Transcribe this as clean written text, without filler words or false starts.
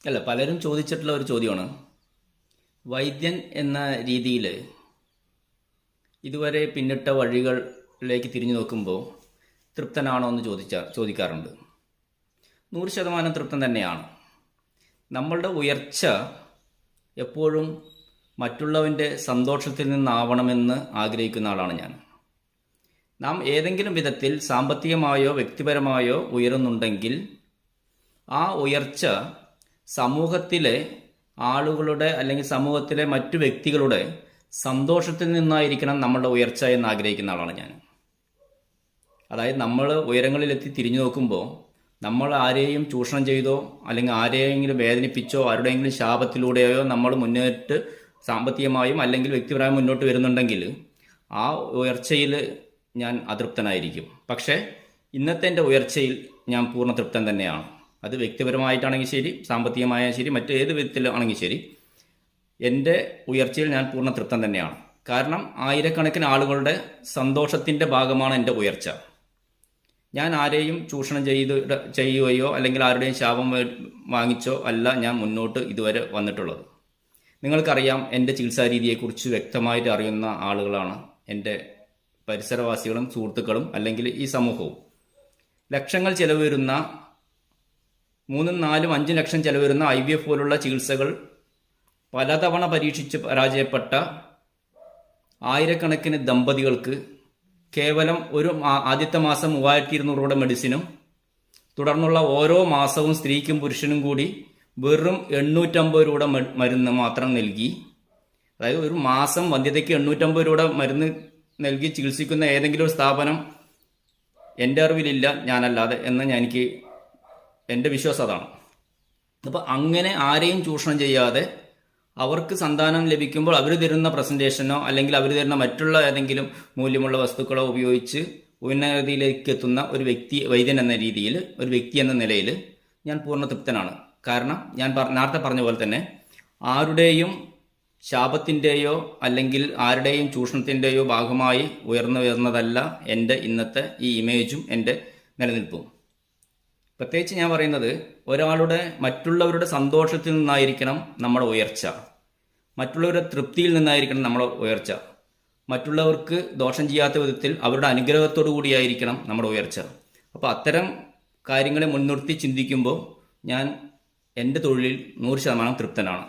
അല്ല, പലരും ചോദിച്ചിട്ടുള്ള ഒരു ചോദ്യമാണ്. വൈദ്യൻ എന്ന രീതിയിൽ ഇതുവരെ പിന്നിട്ട വഴികളിലേക്ക് തിരിഞ്ഞു നോക്കുമ്പോൾ തൃപ്തനാണോ എന്ന് ചോദിക്കാറുണ്ട്. 100% തൃപ്തൻ തന്നെയാണ്. നമ്മളുടെ ഉയർച്ച എപ്പോഴും മറ്റുള്ളവൻ്റെ സന്തോഷത്തിൽ നിന്നാവണമെന്ന് ആഗ്രഹിക്കുന്ന ആളാണ് ഞാൻ. നാം ഏതെങ്കിലും വിധത്തിൽ സാമ്പത്തികമായോ വ്യക്തിപരമായോ ഉയരുന്നുണ്ടെങ്കിൽ ആ ഉയർച്ച സമൂഹത്തിലെ ആളുകളുടെ അല്ലെങ്കിൽ സമൂഹത്തിലെ മറ്റു വ്യക്തികളുടെ സന്തോഷത്തിൽ നിന്നായിരിക്കണം നമ്മളുടെ ഉയർച്ച എന്ന് ആഗ്രഹിക്കുന്ന ആളാണ് ഞാൻ. അതായത് നമ്മൾ ഉയരങ്ങളിലെത്തി തിരിഞ്ഞു നോക്കുമ്പോൾ നമ്മൾ ആരെയും ചൂഷണം ചെയ്തോ അല്ലെങ്കിൽ ആരെയെങ്കിലും വേദനിപ്പിച്ചോ ആരുടെയെങ്കിലും ശാപത്തിലൂടെയോ നമ്മൾ മുന്നോട്ട് സാമ്പത്തികമായും അല്ലെങ്കിൽ വ്യക്തിപരമായും മുന്നോട്ട് വരുന്നുണ്ടെങ്കിൽ ആ ഉയർച്ചയിൽ ഞാൻ അതൃപ്തനായിരിക്കും. പക്ഷേ ഇന്നത്തെ എൻ്റെ ഉയർച്ചയിൽ ഞാൻ പൂർണ്ണ തൃപ്തൻ തന്നെയാണ്. അത് വ്യക്തിപരമായിട്ടാണെങ്കിൽ ശരി, സാമ്പത്തികമായ ശരി, മറ്റേത് വിധത്തിലാണെങ്കിൽ ശരി, എൻ്റെ ഉയർച്ചയിൽ ഞാൻ പൂർണ്ണ തൃപ്തൻ തന്നെയാണ്. കാരണം ആയിരക്കണക്കിന് ആളുകളുടെ സന്തോഷത്തിൻ്റെ ഭാഗമാണ് എൻ്റെ ഉയർച്ച. ഞാൻ ആരെയും ചൂഷണം ചെയ്യുകയോ അല്ലെങ്കിൽ ആരുടെയും ശാപം വാങ്ങിച്ചോ അല്ല ഞാൻ മുന്നോട്ട് ഇതുവരെ വന്നിട്ടുള്ളത്. നിങ്ങൾക്കറിയാം, എൻ്റെ ചികിത്സാ രീതിയെക്കുറിച്ച് വ്യക്തമായിട്ട് അറിയുന്ന ആളുകളാണ് എൻ്റെ പരിസരവാസികളും സുഹൃത്തുക്കളും അല്ലെങ്കിൽ ഈ സമൂഹവും. ലക്ഷങ്ങൾ ചെലവ് വരുന്ന 3, 4, 5 ലക്ഷം ചെലവ് വരുന്ന IVF പോലുള്ള ചികിത്സകൾ പലതവണ പരീക്ഷിച്ച് പരാജയപ്പെട്ട ആയിരക്കണക്കിന് ദമ്പതികൾക്ക് കേവലം ആദ്യത്തെ മാസം 3200 രൂപയുടെ മെഡിസിനും തുടർന്നുള്ള ഓരോ മാസവും സ്ത്രീക്കും പുരുഷനും കൂടി വെറും 850 രൂപയുടെ മരുന്ന് മാത്രം നൽകി, അതായത് ഒരു മാസം വന്ധ്യതയ്ക്ക് 850 രൂപയുടെ മരുന്ന് നൽകി ചികിത്സിക്കുന്ന ഏതെങ്കിലും ഒരു സ്ഥാപനം എൻ്റെ അറിവിലില്ല, ഞാനല്ലാതെ എന്ന് എനിക്ക് എൻ്റെ വിശ്വാസം അതാണ്. അപ്പോൾ അങ്ങനെ ആരെയും ചൂഷണം ചെയ്യാതെ അവർക്ക് സന്താനം ലഭിക്കുമ്പോൾ അവർ തരുന്ന പ്രസൻറ്റേഷനോ അല്ലെങ്കിൽ അവർ തരുന്ന മറ്റുള്ള ഏതെങ്കിലും മൂല്യമുള്ള വസ്തുക്കളോ ഉപയോഗിച്ച് ഉന്നതിയിലേക്ക് എത്തുന്ന ഒരു വൈദ്യൻ എന്ന രീതിയിൽ, ഒരു വ്യക്തി എന്ന നിലയിൽ ഞാൻ പൂർണ്ണ തൃപ്തനാണ്. കാരണം ഞാൻ നേരത്തെ പറഞ്ഞ പോലെ തന്നെ ആരുടെയും ശാപത്തിൻ്റെയോ അല്ലെങ്കിൽ ആരുടെയും ചൂഷണത്തിൻ്റെയോ ഭാഗമായി ഉയർന്നതല്ല എൻ്റെ ഇന്നത്തെ ഈ ഇമേജും എൻ്റെ നിലനിൽപ്പും. പ്രത്യേകിച്ച് ഞാൻ പറയുന്നത്, മറ്റുള്ളവരുടെ സന്തോഷത്തിൽ നിന്നായിരിക്കണം നമ്മുടെ ഉയർച്ച, മറ്റുള്ളവരുടെ തൃപ്തിയിൽ നിന്നായിരിക്കണം നമ്മുടെ ഉയർച്ച, മറ്റുള്ളവർക്ക് ദോഷം ചെയ്യാത്ത വിധത്തിൽ അവരുടെ അനുഗ്രഹത്തോടു കൂടിയായിരിക്കണം നമ്മുടെ ഉയർച്ച. അപ്പോൾ അത്തരം കാര്യങ്ങളെ മുൻനിർത്തി ചിന്തിക്കുമ്പോൾ ഞാൻ എൻ്റെ തൊഴിലിൽ 100% തൃപ്തനാണ്.